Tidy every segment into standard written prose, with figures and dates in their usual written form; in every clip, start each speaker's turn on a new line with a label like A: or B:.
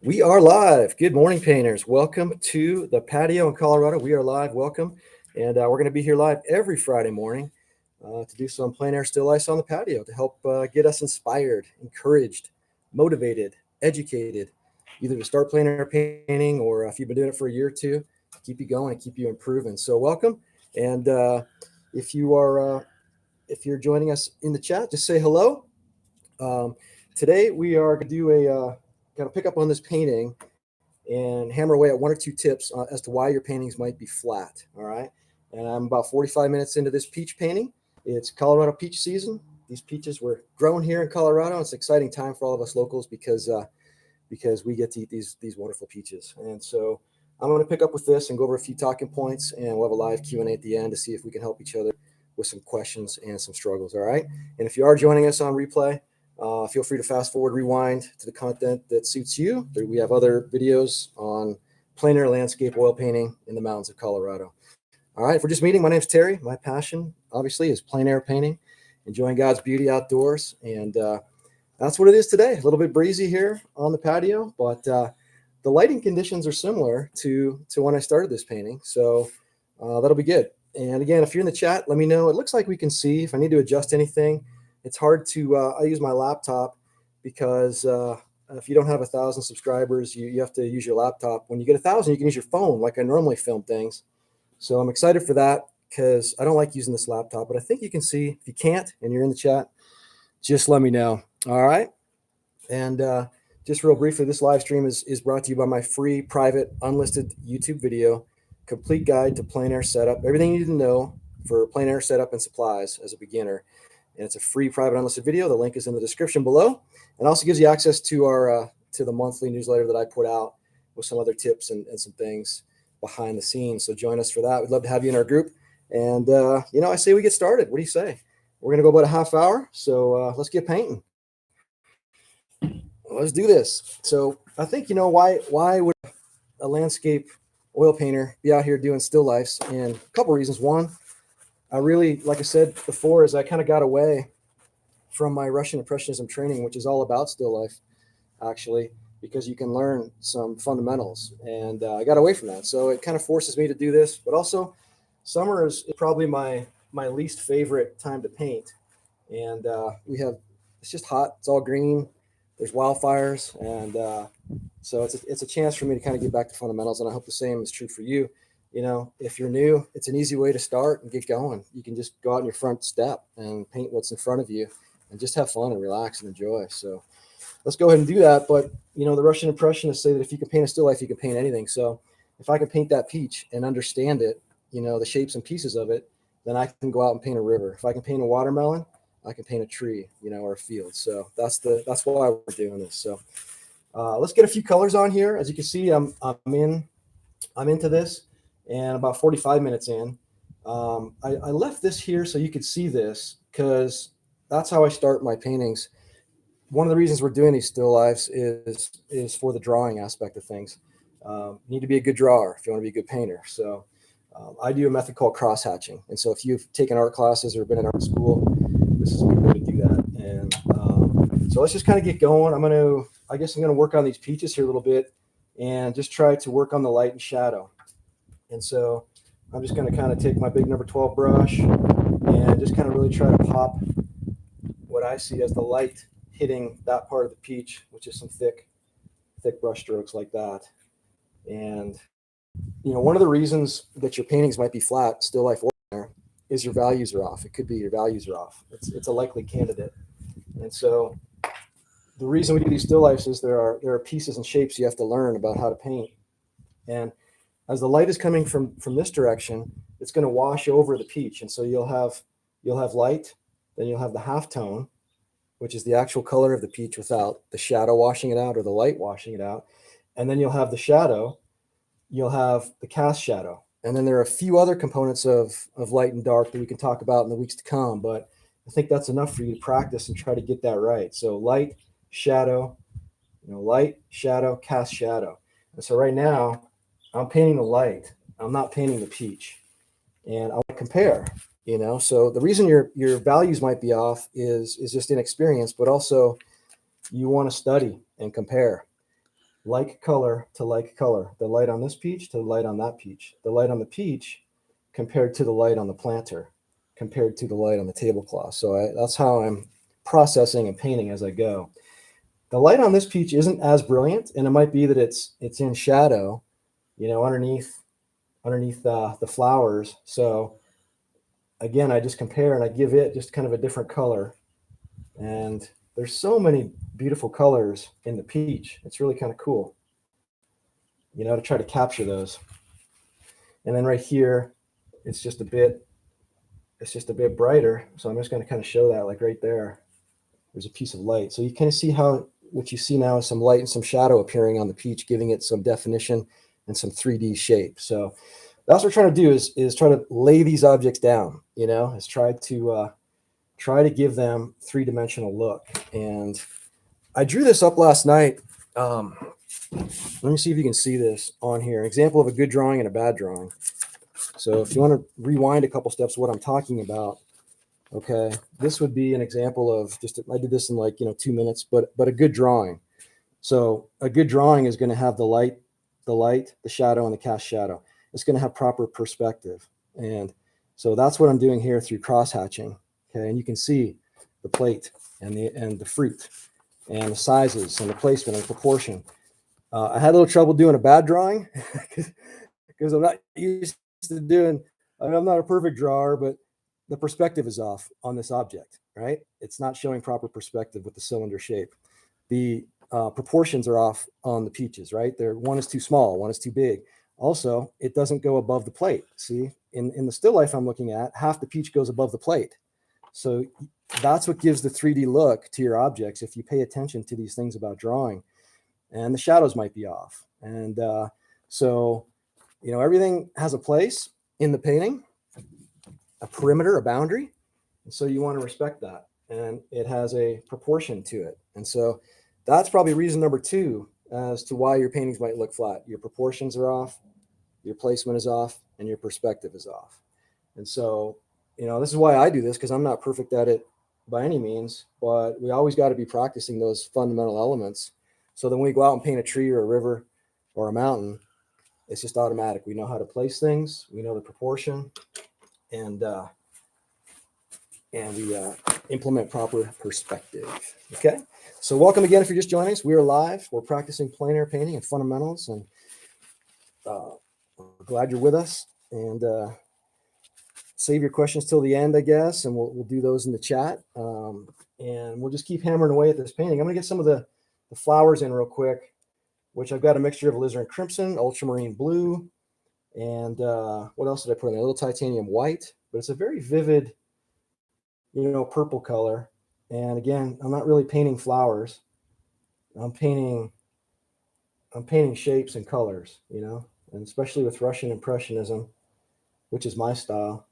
A: We are live. Good morning, painters. Welcome to the patio in Colorado. We are live. Welcome. And we're going to be here live every Friday morning to do some plein air still ice on the patio to help get us inspired, encouraged, motivated, educated, either to start plein air painting or if you've been doing it for a year or two, to keep you going and keep you improving. So welcome. And if you are if you're joining us in the chat, just say hello. Um, Today we are going to do kind of pick up on this painting and hammer away at one or two tips as to why your paintings might be flat. All right. And I'm about 45 minutes into this peach painting. It's Colorado peach season. These peaches were grown here in Colorado. It's an exciting time for all of us locals because we get to eat these wonderful peaches. And so I'm going to pick up with this and go over a few talking points, and we'll have a live Q&A at the end to see if we can help each other with some questions and some struggles. All right. And if you are joining us on replay, feel free to fast forward, rewind to the content that suits you. We have other videos on plein air landscape oil painting in the mountains of Colorado. All right, if we're just meeting, my name's Terry. My passion, obviously, is plein air painting, enjoying God's beauty outdoors. And that's what it is today. A little bit breezy here on the patio, but the lighting conditions are similar to when I started this painting. So that'll be good. And again, if you're in the chat, let me know. It looks like we can see if I need to adjust anything. It's hard to, I use my laptop because if you don't have 1,000 subscribers, you have to use your laptop. When you get 1,000, you can use your phone like I normally film things. So I'm excited for that because I don't like using this laptop, but I think you can see. If you can't and you're in the chat, just let me know. All right. And just real briefly, this live stream is brought to you by my free, private, unlisted YouTube video, complete guide to plein air setup, everything you need to know for plein air setup and supplies as a beginner. And it's a free, private, unlisted video. The link is in the description below, and also gives you access to our to the monthly newsletter that I put out with some other tips and some things behind the scenes. So join us for that. We'd love to have you in our group. And I say we get started. What do you say? We're going to go about a half hour. So let's get painting. Let's do this. So I think why would a landscape oil painter be out here doing still lifes? And a couple reasons. One, I really, like I said before, is I kind of got away from my Russian Impressionism training, which is all about still life, actually, because you can learn some fundamentals. And I got away from that. So it kind of forces me to do this. But also, summer is probably my least favorite time to paint. And it's just hot. It's all green. There's wildfires. And so it's a chance for me to kind of get back to fundamentals. And I hope the same is true for you. If you're new, it's an easy way to start and get going. You can just go out in your front step and paint what's in front of you and just have fun and relax and enjoy. So let's go ahead and do that. But, the Russian Impressionists say that if you can paint a still life, you can paint anything. So if I can paint that peach and understand it, the shapes and pieces of it, then I can go out and paint a river. If I can paint a watermelon, I can paint a tree, or a field. So that's why we're doing this. So let's get a few colors on here. As you can see, I'm into this. And about 45 minutes in, I left this here so you could see this because that's how I start my paintings. One of the reasons we're doing these still lifes is for the drawing aspect of things. You need to be a good drawer if you want to be a good painter. So I do a method called cross hatching. And so if you've taken art classes or been in art school, this is a good way to do that. And so let's just kind of get going. I guess I'm going to work on these peaches here a little bit and just try to work on the light and shadow. And so I'm just going to kind of take my big number 12 brush and just kind of really try to pop what I see as the light hitting that part of the peach, which is some thick brush strokes like that. And, one of the reasons that your paintings might be flat, still life there, is your values are off. It could be your values are off. It's a likely candidate. And so the reason we do these still lifes is there are pieces and shapes you have to learn about how to paint. And as the light is coming from this direction, it's going to wash over the peach. And so you'll have light, then you'll have the halftone, which is the actual color of the peach without the shadow washing it out or the light washing it out. And then you'll have the shadow, you'll have the cast shadow. And then there are a few other components of light and dark that we can talk about in the weeks to come. But I think that's enough for you to practice and try to get that right. So light, shadow, light, shadow, cast shadow. And so right now, I'm painting the light. I'm not painting the peach. And I want to compare, So the reason your values might be off is just inexperience, but also you want to study and compare. like color to like color. The light on this peach to the light on that peach. The light on the peach compared to the light on the planter, compared to the light on the tablecloth. So that's how I'm processing and painting as I go. The light on this peach isn't as brilliant, and it might be that it's in shadow, underneath the flowers. So again, I just compare and I give it just kind of a different color. And there's so many beautiful colors in the peach. It's really kind of cool, to try to capture those. And then right here, it's just a bit brighter. So I'm just going to kind of show that, like right there, there's a piece of light. So you kind of see how what you see now is some light and some shadow appearing on the peach, giving it some definition and some 3D shape. So that's what we're trying to do is try to lay these objects down, is try to give them three-dimensional look. And I drew this up last night. Let me see if you can see this on here. An example of a good drawing and a bad drawing. So if you want to rewind a couple steps, what I'm talking about, okay, this would be an example of I did this in 2 minutes, but a good drawing. So a good drawing is going to have the light, the shadow, and the cast shadow. It's going to have proper perspective. And so that's what I'm doing here through cross hatching. Okay, and you can see the plate and the fruit and the sizes and the placement and the proportion. I had a little trouble doing a bad drawing because I'm not used to doing. I'm not a perfect drawer, but the perspective is off on this object, right? It's not showing proper perspective with the cylinder shape. The proportions are off on the peaches, right? One is too small, one is too big. Also, it doesn't go above the plate. See, in the still life I'm looking at, half the peach goes above the plate. So that's what gives the 3D look to your objects if you pay attention to these things about drawing. And the shadows might be off. And so, everything has a place in the painting, a perimeter, a boundary. And so you want to respect that. And it has a proportion to it. And so that's probably reason number 2 as to why your paintings might look flat. Your proportions are off, your placement is off, and your perspective is off. And so, this is why I do this, because I'm not perfect at it by any means, but we always got to be practicing those fundamental elements. So then when we go out and paint a tree or a river or a mountain, it's just automatic. We know how to place things, we know the proportion, and we implement proper perspective. Okay, so welcome again if you're just joining us. We are live. We're practicing plein air painting and fundamentals, and we're glad you're with us. And save your questions till the end, I guess, and we'll do those in the chat. And we'll just keep hammering away at this painting. I'm going to get some of the flowers in real quick, which I've got a mixture of alizarin crimson, ultramarine blue, and what else did I put in? A little titanium white, but it's a very vivid, purple color. And again, I'm not really painting flowers. I'm painting shapes and colors, and especially with Russian Impressionism, which is my style.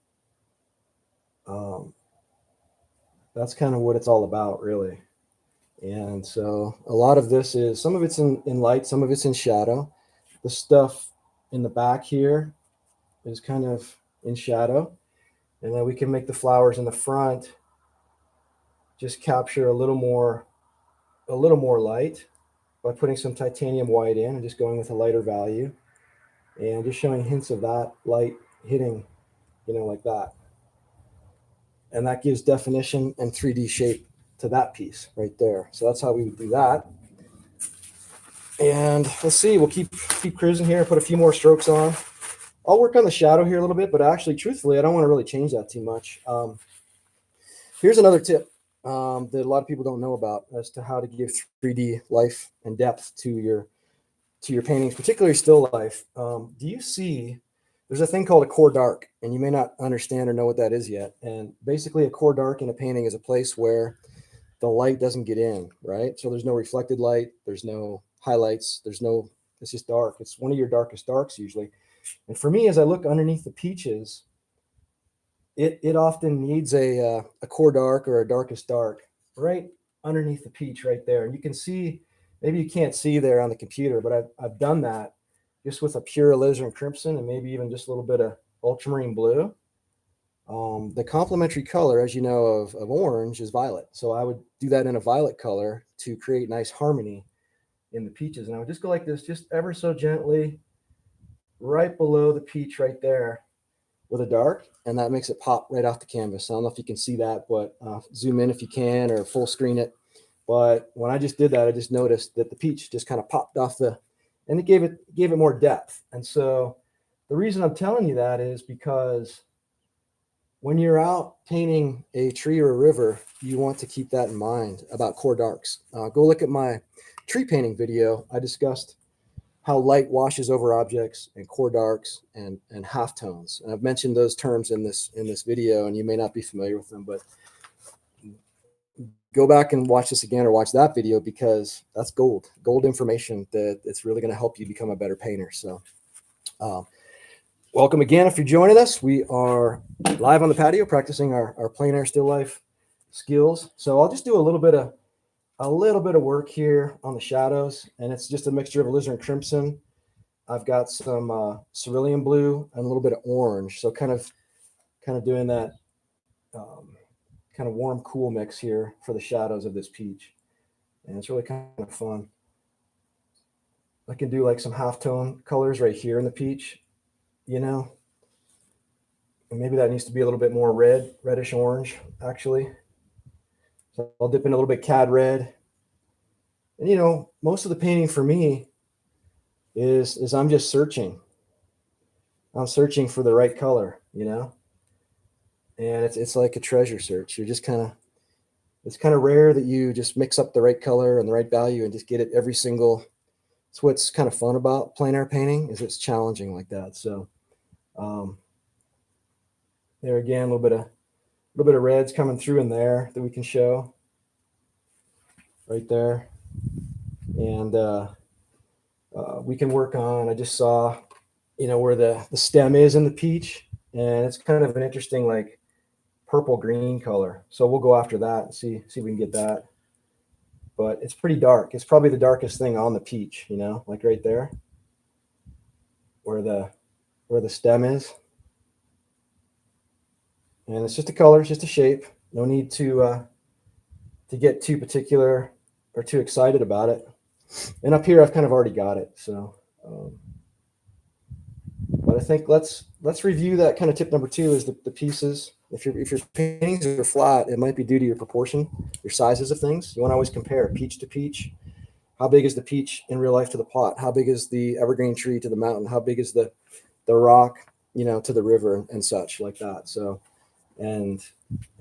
A: That's kind of what it's all about, really. And so a lot of this is, some of it's in light, some of it's in shadow. The stuff in the back here is kind of in shadow. And then we can make the flowers in the front just capture a little more light by putting some titanium white in and just going with a lighter value and just showing hints of that light hitting, like that. And that gives definition and 3D shape to that piece right there. So that's how we would do that. And let's see, we'll keep cruising here and put a few more strokes on. I'll work on the shadow here a little bit, but actually, truthfully, I don't want to really change that too much. Here's another tip that a lot of people don't know about as to how to give 3D life and depth to your paintings, particularly still life. Do you see, there's a thing called a core dark, and you may not understand or know what that is yet. And basically a core dark in a painting is a place where the light doesn't get in, right? So there's no reflected light, there's no highlights, it's just dark. It's one of your darkest darks usually. And for me, as I look underneath the peaches, it often needs a core dark or a darkest dark right underneath the peach right there. And you can see, maybe you can't see there on the computer, but I've done that just with a pure alizarin crimson and maybe even just a little bit of ultramarine blue. The complementary color, as you know, of orange is violet. So I would do that in a violet color to create nice harmony in the peaches. And I would just go like this, just ever so gently, right below the peach right there with a dark, and that makes it pop right off the canvas. I don't know if you can see that, but zoom in if you can or full screen it. But when I just did that, I just noticed that the peach just kind of popped off and it gave it more depth. And so the reason I'm telling you that is because when you're out painting a tree or a river, you want to keep that in mind about core darks. Go look at my tree painting video. I discussed how light washes over objects and core darks and halftones. And I've mentioned those terms in this video, and you may not be familiar with them, but go back and watch this again or watch that video, because that's gold information that it's really going to help you become a better painter. So welcome again. If you're joining us, we are live on the patio practicing our plein air still life skills. So I'll just do a little bit of work here on the shadows, and it's just a mixture of alizarin crimson. I've got some cerulean blue and a little bit of orange. So kind of doing that kind of warm, cool mix here for the shadows of this peach. And it's really kind of fun. I can do like some halftone colors right here in the peach, and maybe that needs to be a little bit more reddish orange, actually. So I'll dip in a little bit cad red. And, most of the painting for me is I'm just searching. I'm searching for the right color, and it's like a treasure search. You're just it's kind of rare that you just mix up the right color and the right value and just get it every single. It's what's kind of fun about plein air painting, is it's challenging like that. So there again, a little bit of reds coming through in there that we can show right there. And we can work on, I just saw, where the stem is in the peach, and it's kind of an interesting like purple green color. So we'll go after that and see if we can get that. But it's pretty dark. It's probably the darkest thing on the peach, like right there where the stem is. And it's just a color, it's just a shape. No need to get too particular or too excited about it. And up here, I've kind of already got it. So, but I think let's review that kind of tip number 2 is the pieces. If your paintings are flat, it might be due to your proportion, your sizes of things. You want to always compare peach to peach. How big is the peach in real life to the pot? How big is the evergreen tree to the mountain? How big is the rock, to the river and such like that? So, and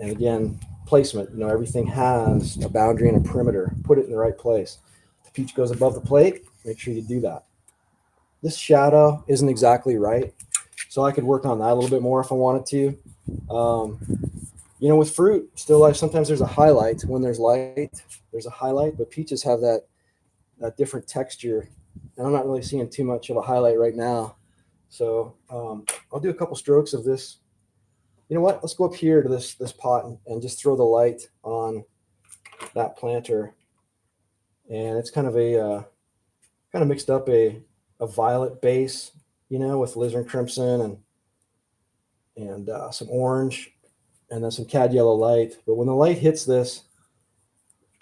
A: again, placement. Everything has a boundary and a perimeter. Put it in the right place. If the peach goes above the plate, make sure you do that. This shadow isn't exactly right, so I could work on that a little bit more if I wanted to. With fruit, still life, sometimes there's a highlight. When there's light, there's a highlight, but peaches have that different texture, and I'm not really seeing too much of a highlight right now. So I'll do a couple strokes of this. You know what? Let's go up here to this pot and just throw the light on that planter. And it's kind of mixed up a violet base, with alizarin crimson and some orange, and then some cad yellow light. But when the light hits this,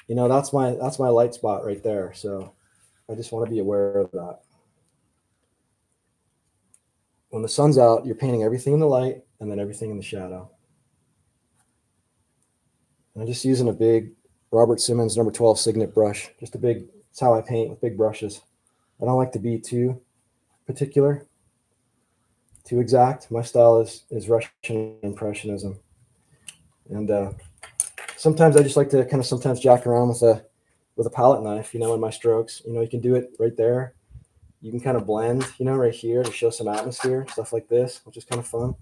A: that's my light spot right there. So I just want to be aware of that. When the sun's out, you're painting everything in the light and then everything in the shadow. And I'm just using a big Robert Simmons number 12 Signet brush. It's how I paint with big brushes. I don't like to be too particular, too exact. My style is Russian Impressionism. And sometimes I just like to kind of sometimes jack around with a palette knife, in my strokes. You can do it right there. You can kind of blend, right here to show some atmosphere, stuff like this, which is kind of fun.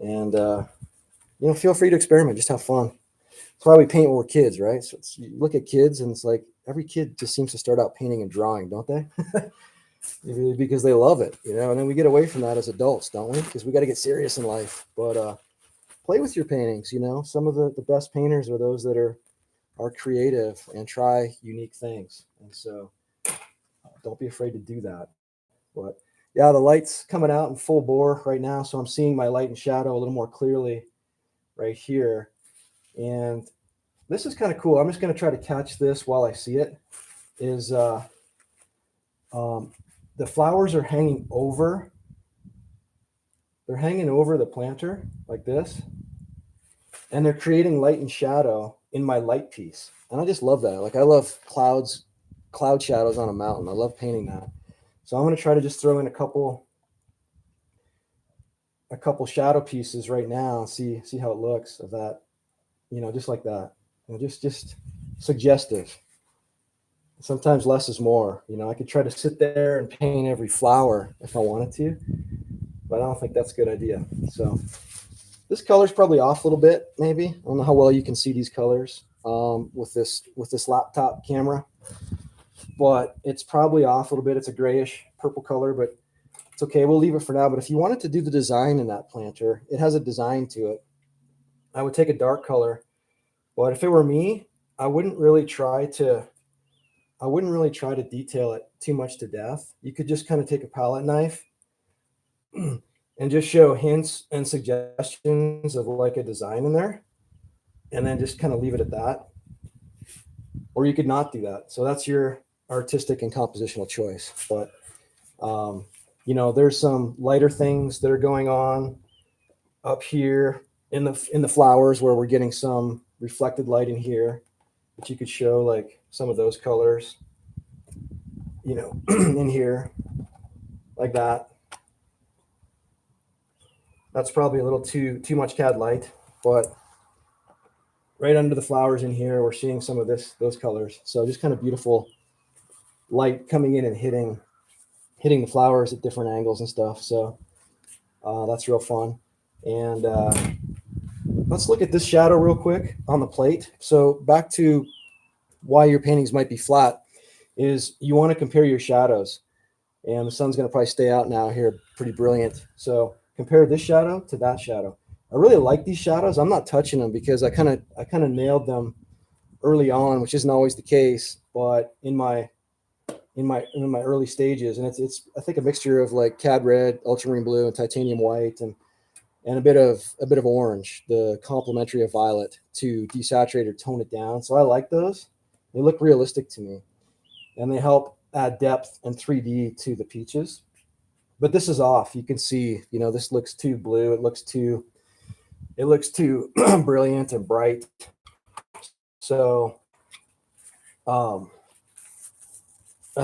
A: And, feel free to experiment, just have fun. That's why we paint when we're kids, right? So you look at kids and it's like every kid just seems to start out painting and drawing, don't they? Because they love it, and then we get away from that as adults, don't we? Because we got to get serious in life. But play with your paintings, some of the best painters are those that are creative and try unique things. And so don't be afraid to do that. But yeah, the light's coming out in full bore right now. So I'm seeing my light and shadow a little more clearly right here. And this is kind of cool. I'm just going to try to catch this while I see it. The flowers are hanging over. They're hanging over the planter like this, and they're creating light and shadow in my light piece. And I just love that. Like I love cloud shadows on a mountain. I love painting that. So I'm going to try to just throw in a couple shadow pieces right now. See how it looks of that. Just like that. Just suggestive. Sometimes less is more. I could try to sit there and paint every flower if I wanted to, but I don't think that's a good idea. So this color's probably off a little bit, maybe. I don't know how well you can see these colors with this laptop camera, but it's probably off a little bit. It's a grayish purple color, but it's okay. We'll leave it for now. But if you wanted to do the design in that planter, it has a design to it. I would take a dark color, but if it were me, I wouldn't really try to detail it too much to death. You could just kind of take a palette knife and just show hints and suggestions of like a design in there, and then just kind of leave it at that. Or you could not do that. So that's your artistic and compositional choice. But there's some lighter things that are going on up here in the flowers where we're getting some reflected light in here, but you could show like some of those colors, in here like that. That's probably a little too much CAD light, but right under the flowers in here, we're seeing some of those colors. So just kind of beautiful light coming in and hitting the flowers at different angles and stuff. So that's real fun. And let's look at this shadow real quick on the plate. So back to why your paintings might be flat is you want to compare your shadows. And the sun's going to probably stay out now here, pretty brilliant. So compare this shadow to that shadow. I really like these shadows. I'm not touching them because I kind of nailed them early on, which isn't always the case, but in my early stages. And it's I think a mixture of like cad red, ultramarine blue, and titanium white, and a bit of orange, the complementary of violet, to desaturate or tone it down. So I like those. They look realistic to me, and they help add depth and 3D to the peaches. But this is off. You can see, this looks too blue. It looks too brilliant and bright. So I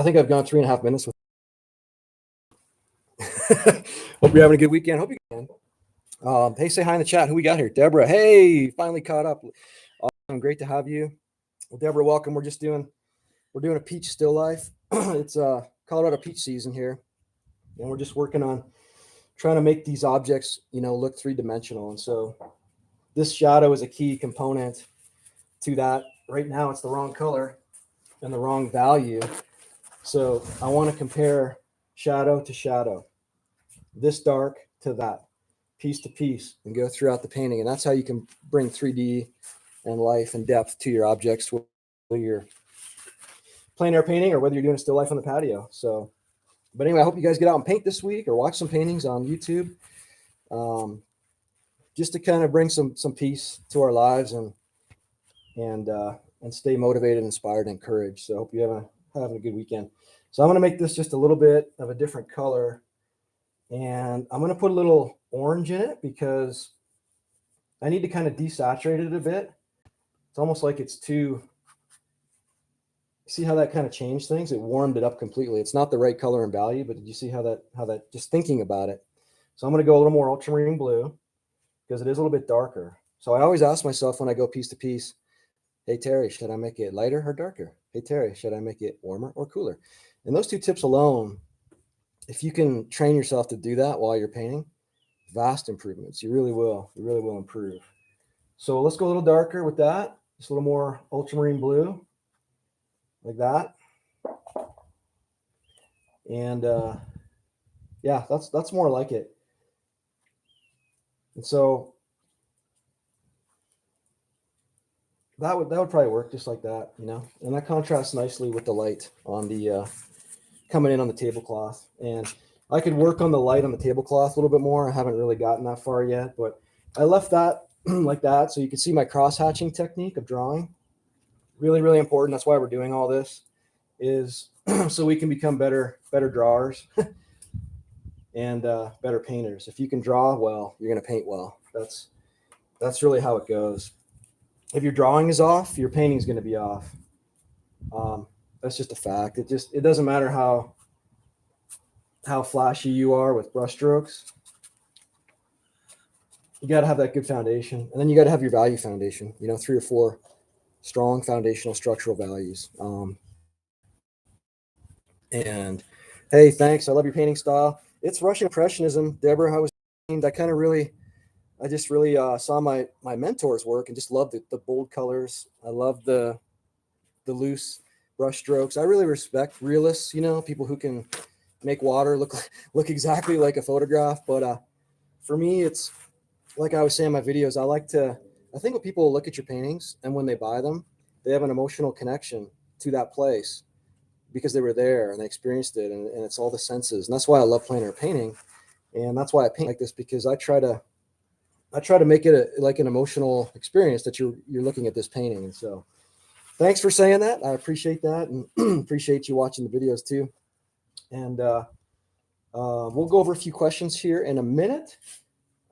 A: think I've gone 3.5 minutes with. Hope you're having a good weekend. Hope you can. Hey, say hi in the chat. Who we got here? Deborah. Hey, finally caught up. Awesome. Great to have you. Well, Deborah, welcome. We're doing a peach still life. It's Colorado peach season here, and we're just working on trying to make these objects, look three-dimensional. And so this shadow is a key component to that. Right now, it's the wrong color and the wrong value. So I want to compare shadow to shadow, this dark to that, piece to piece, and go throughout the painting. And that's how you can bring 3D and life and depth to your objects, whether you're plein air painting or whether you're doing a still life on the patio. So, but anyway, I hope you guys get out and paint this week or watch some paintings on YouTube, just to kind of bring some peace to our lives and stay motivated, inspired, and encouraged. So I hope you having a good weekend. So I'm going to make this just a little bit of a different color, and I'm going to put a little orange in it because I need to kind of desaturate it a bit. It's almost like it's too. See how that kind of changed things? It warmed it up completely. It's not the right color and value, but did you see how that just thinking about it? So I'm going to go a little more ultramarine blue because it is a little bit darker. So I always ask myself when I go piece to piece, hey, Terry, should I make it lighter or darker? Hey, Terry, should I make it warmer or cooler? And those two tips alone, if you can train yourself to do that while you're painting, vast improvements. You really will improve. So let's go a little darker with that. Just a little more ultramarine blue. Like that. And yeah, that's more like it. And so that would probably work just like that, and that contrasts nicely with the light on the coming in on the tablecloth. And I could work on the light on the tablecloth a little bit more. I haven't really gotten that far yet, but I left that like that so you can see my cross hatching technique of drawing. Really, really important. That's why we're doing all this. is so we can become better drawers and better painters. If you can draw well, you're going to paint well. That's really how it goes. If your drawing is off, your painting is going to be off. That's just a fact. It doesn't matter how flashy you are with brushstrokes. You got to have that good foundation, and then you got to have your value foundation. 3 or 4 strong foundational structural values. And hey, thanks. I love your painting style. It's Russian Impressionism, Deborah. I just really saw my mentor's work and just loved the bold colors. I love the loose brush strokes. I really respect realists, people who can make water look exactly like a photograph. But for me, it's like I was saying in my videos, I think when people look at your paintings and when they buy them, they have an emotional connection to that place because they were there and they experienced it, and it's all the senses. And that's why I love plein air painting. And that's why I paint like this, because I try to make it like an emotional experience that you're looking at this painting. And so thanks for saying that. I appreciate that, and appreciate you watching the videos too. And we'll go over a few questions here in a minute.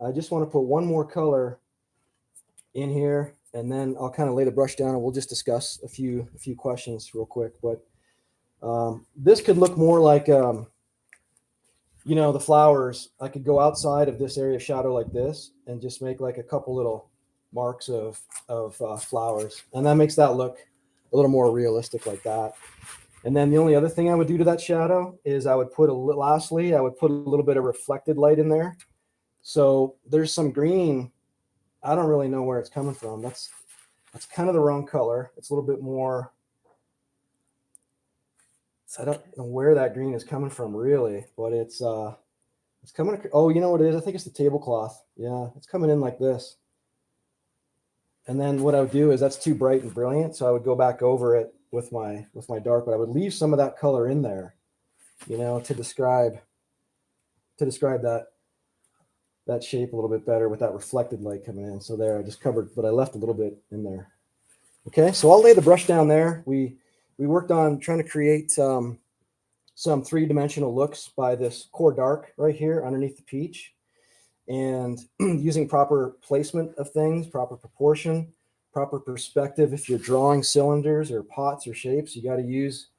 A: I just want to put one more color in here, and then I'll kind of lay the brush down and we'll just discuss a few questions real quick. But this could look more like, the flowers. I could go outside of this area of shadow like this and just make like a couple little marks of flowers. And that makes that look a little more realistic like that. And then the only other thing I would do to that shadow is I would put a little bit of reflected light in there. So there's some green. I don't really know where it's coming from. That's kind of the wrong color. It's a little bit more. So I don't know where that green is coming from really, but it's coming. Oh, you know what it is? I think it's the tablecloth. Yeah, it's coming in like this. And then what I would do is that's too bright and brilliant, so I would go back over it with my dark, but I would leave some of that color in there, to describe that shape a little bit better with that reflected light coming in. So there, I just covered, but I left a little bit in there. Okay, so I'll lay the brush down there. We worked on trying to create some 3-dimensional looks by this core dark right here underneath the peach, and using proper placement of things, proper proportion, proper perspective. If you're drawing cylinders or pots or shapes, you got to use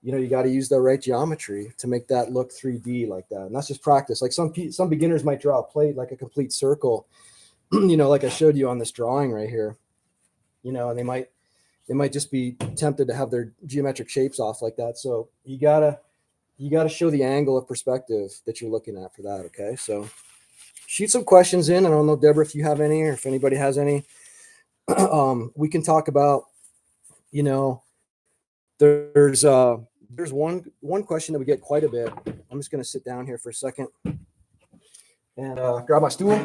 A: the right geometry to make that look 3D like that. And that's just practice. Like some beginners might draw a plate like a complete circle, like I showed you on this drawing right here, and they might just be tempted to have their geometric shapes off like that. So you gotta show the angle of perspective that you're looking at for that. Okay, so shoot some questions in. I don't know, Deborah, if you have any, or if anybody has any. We can talk about, there's one question that we get quite a bit. I'm just going to sit down here for a second and grab my stool.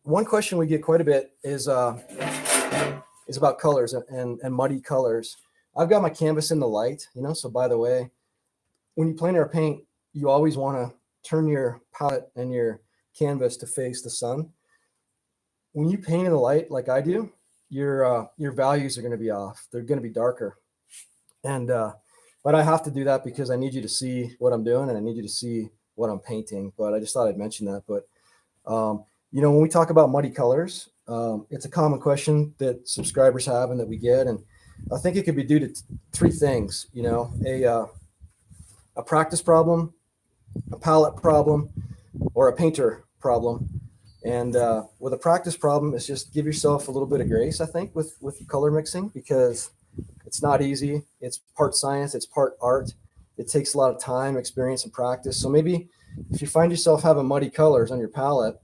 A: One question we get quite a bit is about colors and muddy colors. I've got my canvas in the light, so by the way, when you plein air paint, you always want to turn your palette and your canvas to face the sun. When you paint in the light like I do, your values are going to be off. They're going to be darker. And but I have to do that because I need you to see what I'm doing and I need you to see what I'm painting. But I just thought I'd mention that. But when we talk about muddy colors, it's a common question that subscribers have and that we get, and I think it could be due to 3 things. A practice problem, a palette problem, or a painter problem. And with a practice problem, it's just give yourself a little bit of grace, I think, with color mixing, because it's not easy. It's part science, it's part art. It takes a lot of time, experience, and practice. So maybe if you find yourself having muddy colors on your palette,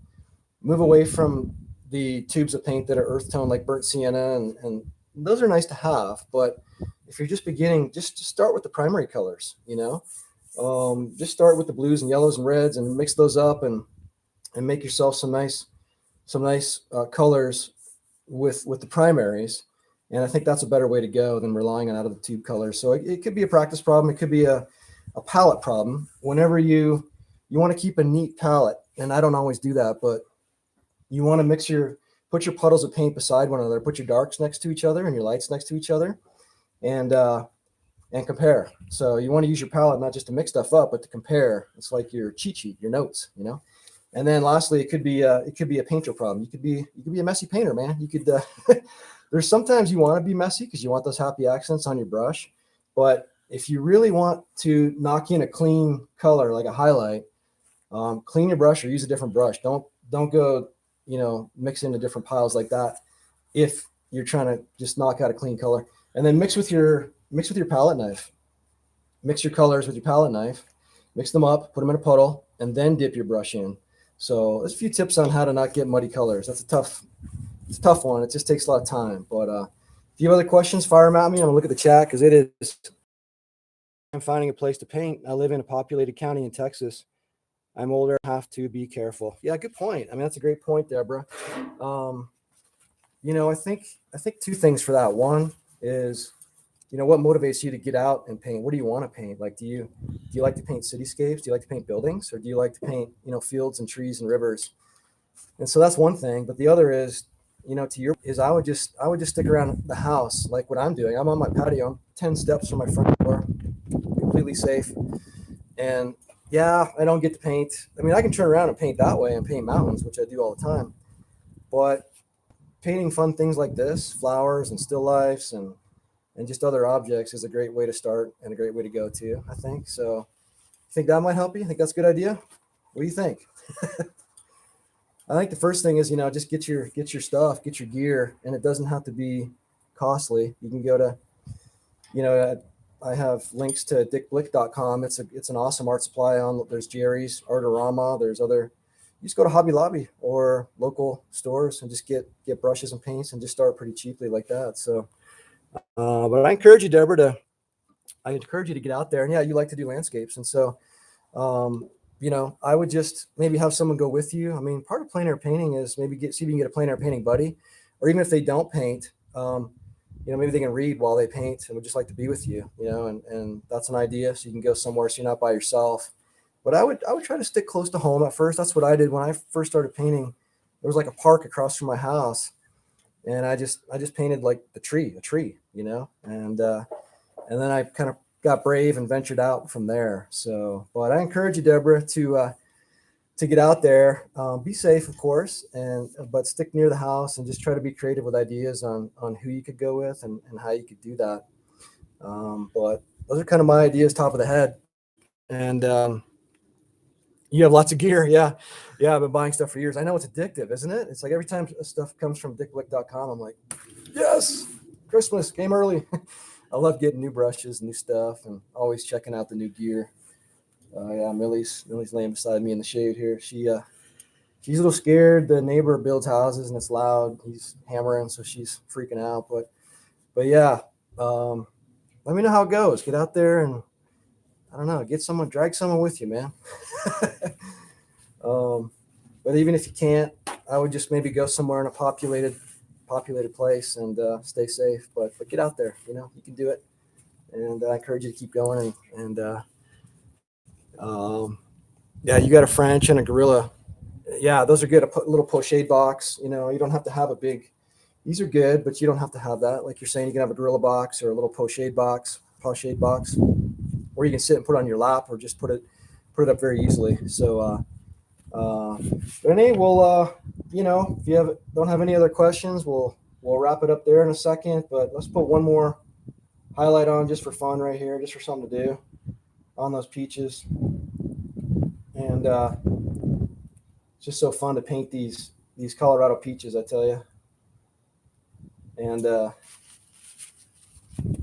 A: move away from the tubes of paint that are earth tone like burnt sienna, and those are nice to have. But if you're just beginning, just start with the primary colors, just start with the blues and yellows and reds and mix those up and make yourself some nice colors with the primaries. And I think that's a better way to go than relying on out of the tube colors. So it could be a practice problem. It could be a palette problem. Whenever you want to keep a neat palette, and I don't always do that, but you want to put your puddles of paint beside one another, put your darks next to each other and your lights next to each other. and compare. So you want to use your palette not just to mix stuff up, but to compare. It's like your cheat sheet, your notes, you know. And then lastly, it could be a painter problem. You could be a messy painter, man. You could there's sometimes you want to be messy because you want those happy accents on your brush, but if you really want to knock in a clean color like a highlight, clean your brush or use a different brush. Don't go, mix into different piles like that if you're trying to just knock out a clean color. And then mix with your palette knife. Mix your colors with your palette knife. Mix them up, put them in a puddle, and then dip your brush in. So there's a few tips on how to not get muddy colors. It's a tough one. It just takes a lot of time. But if you have other questions, fire them at me. I'm gonna look at the chat because it is. I'm finding a place to paint. I live in a populated county in Texas. I'm older, have to be careful. Yeah, good point. I mean, that's a great point, Deborah. I think two things for that. One is, what motivates you to get out and paint? What do you want to paint? Like, do you like to paint cityscapes? Do you like to paint buildings, or do you like to paint, fields and trees and rivers? And so that's one thing. But the other is, I would just stick around the house like what I'm doing. I'm on my patio. I'm 10 steps from my front door, completely safe. And yeah, I don't get to paint. I mean, I can turn around and paint that way and paint mountains, which I do all the time. But painting fun things like this, flowers and still lifes and just other objects, is a great way to start and a great way to go too, I think. So I think that might help you. I think that's a good idea. What do you think? I think the first thing is, just get your stuff, get your gear, and it doesn't have to be costly. You can go to, I have links to dickblick.com. It's an awesome art supply. There's Jerry's, Artorama. There's other. You just go to Hobby Lobby or local stores and just get brushes and paints and just start pretty cheaply like that. So, but I encourage you, Deborah, to get out there. And yeah, you like to do landscapes, and so, I would just maybe have someone go with you. I mean, part of plein air painting is maybe see if you can get a plein air painting buddy, or even if they don't paint, maybe they can read while they paint and would just like to be with you, and that's an idea. So you can go somewhere so you're not by yourself. But I would try to stick close to home at first. That's what I did when I first started painting. There was like a park across from my house, and I just painted like a tree, and then I kind of got brave and ventured out from there. So, but I encourage you, Deborah, to get out there, be safe, of course, but stick near the house and just try to be creative with ideas on who you could go with and how you could do that. But those are kind of my ideas, top of the head. And you have lots of gear. Yeah. I've been buying stuff for years. I know it's addictive, isn't it? It's like every time stuff comes from dickblick.com, I'm like, yes, Christmas came early. I love getting new brushes, new stuff, and always checking out the new gear. Yeah, Millie's laying beside me in the shade here. She's a little scared. The neighbor builds houses and it's loud. He's hammering, so she's freaking out. But yeah, let me know how it goes. Get out there and, I don't know, drag someone with you, man. But even if you can't, I would just maybe go somewhere in a populated place and stay safe. But get out there, you can do it. And I encourage you to keep going. And yeah, you got a French and a Gorilla. Yeah, those are good. A little pochade box. You don't have to have a big. These are good, but you don't have to have that. Like you're saying, you can have a Gorilla box or a little pochade box, or you can sit and put it on your lap, or just put it up very easily. So, Renee, we'll, if you don't have any other questions, we'll wrap it up there in a second. But let's put one more highlight on just for fun right here, just for something to do on those peaches. And it's just so fun to paint these Colorado peaches, I tell you. And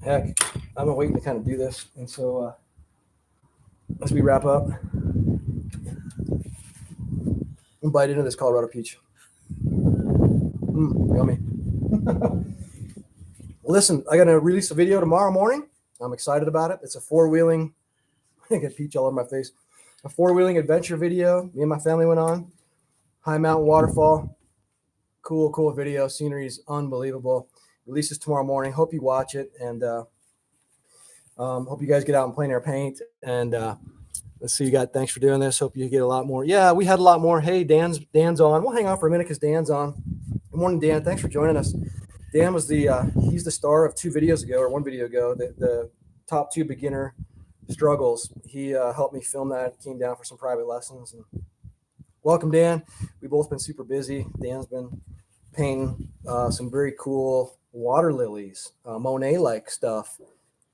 A: heck, I've been waiting to kind of do this. And so as we wrap up, and bite into this Colorado peach. Yummy. Listen, I got to release a video tomorrow morning. I'm excited about it. It's a four-wheeling, I got peach all over my face. A four-wheeling adventure video. Me and my family went on. High mountain waterfall. Cool video. Scenery is unbelievable. Releases tomorrow morning. Hope you watch it, and hope you guys get out and plein air paint. And let's see, thanks for doing this. Hope you get a lot more. Yeah, we had a lot more. Hey, Dan's on. We'll hang on for a minute because Dan's on. Good morning, Dan. Thanks for joining us. Dan was he's the star of 2 videos ago, or 1 video ago, the top 2 beginner struggles. He helped me film that, came down for some private lessons. And welcome, Dan. We've both been super busy. Dan's been painting some very cool water lilies, Monet-like stuff,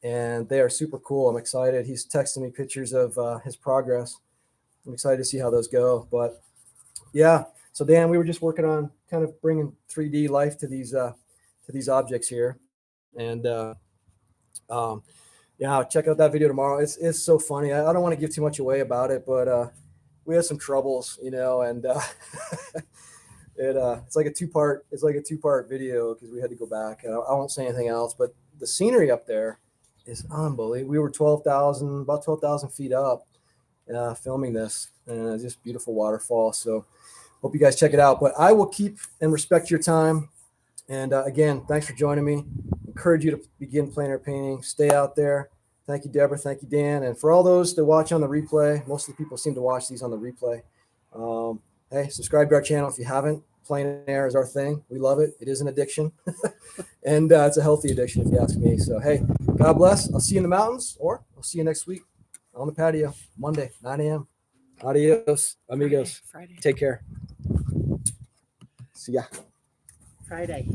A: and they are super cool. I'm excited. He's texting me pictures of his progress. I'm excited to see how those go. But yeah, so Dan, we were just working on kind of bringing 3D life to these objects here, and yeah, check out that video tomorrow. It's so funny. I don't want to give too much away about it, but we had some troubles, and it's like a 2-part. It's like a 2-part video because we had to go back. I won't say anything else, but the scenery up there is unbelievable. We were about 12,000 feet up, filming this, and it's just beautiful waterfall. So hope you guys check it out. But I will keep and respect your time. And again, thanks for joining me. Encourage you to begin plein air painting. Stay out there. Thank you, Deborah. Thank you, Dan. And for all those that watch on the replay, most of the people seem to watch these on the replay. Hey, subscribe to our channel if you haven't. Plein air is our thing. We love it. It is an addiction. And it's a healthy addiction, if you ask me. So, hey, God bless. I'll see you in the mountains, or I'll see you next week on the patio, Monday, 9 a.m. Adios, amigos.
B: Friday.
A: Take care. See ya.
B: Friday.